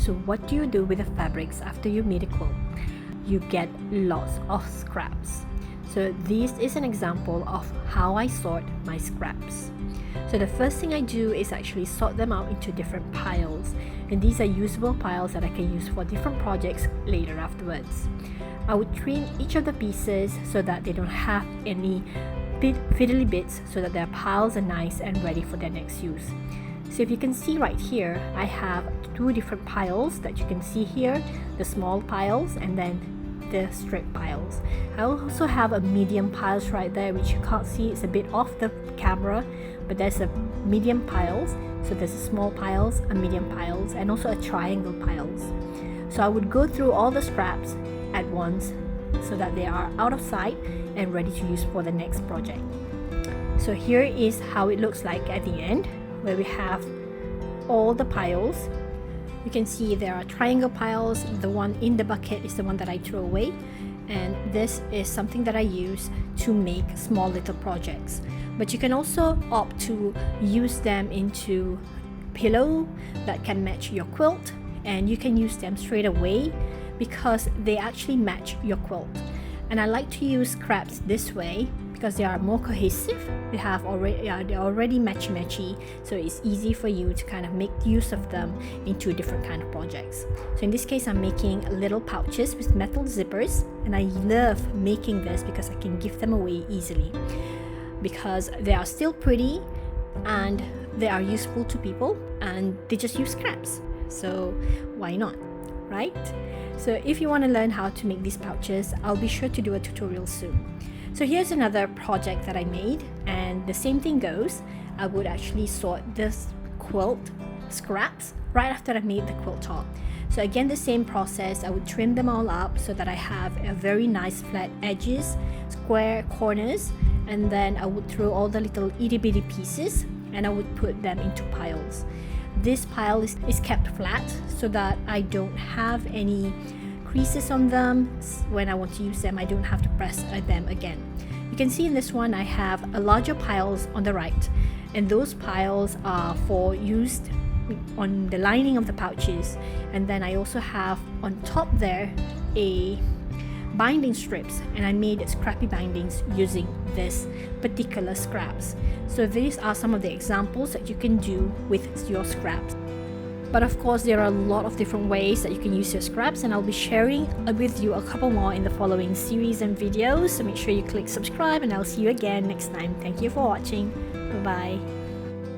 So what do you do with the fabrics after you made a quilt? You get lots of scraps. So this is an example of how I sort my scraps. So the first thing I do is actually sort them out into different piles, and these are usable piles that I can use for different projects later afterwards. I would trim each of the pieces so that they don't have any fiddly bits, so that their piles are nice and ready for their next use. So if you can see right here, I have two different piles that you can see here, the small piles and then the straight piles. I also have a medium piles right there, which you can't see, it's a bit off the camera, but there's a medium piles. So there's a small piles, a medium piles, and also a triangle piles. So I would go through all the scraps at once so that they are out of sight and ready to use for the next project. So here is how it looks like at the end, where we have all the piles. You can see there are triangle piles. The one in the bucket is the one that I threw away, and this is something that I use to make small little projects. But you can also opt to use them into pillow that can match your quilt, and you can use them straight away because they actually match your quilt. And I like to use scraps this way because they are more cohesive. They're already matchy, so it's easy for you to kind of make use of them into different kind of projects. So in this case, I'm making little pouches with metal zippers, and I love making this because I can give them away easily because they are still pretty and they are useful to people, and they just use scraps. So why not, right? So if you want to learn how to make these pouches, I'll be sure to do a tutorial soon. So here's another project that I made, and the same thing goes. I would actually sort this quilt scraps right after I made the quilt top. So again, the same process. I would trim them all up so that I have a very nice flat edges, square corners, and then I would throw all the little itty bitty pieces and I would put them into piles. This pile is kept flat so that I don't have any creases on them. When I want to use them, I don't have to press them again. You can see in this one I have a larger piles on the right, and those piles are for used on the lining of the pouches. And then I also have on top there a binding strips, and I made scrappy bindings using this particular scraps. So these are some of the examples that you can do with your scraps. But of course, there are a lot of different ways that you can use your scraps, and I'll be sharing with you a couple more in the following series and videos. So make sure you click subscribe, and I'll see you again next time. Thank you for watching. Bye bye.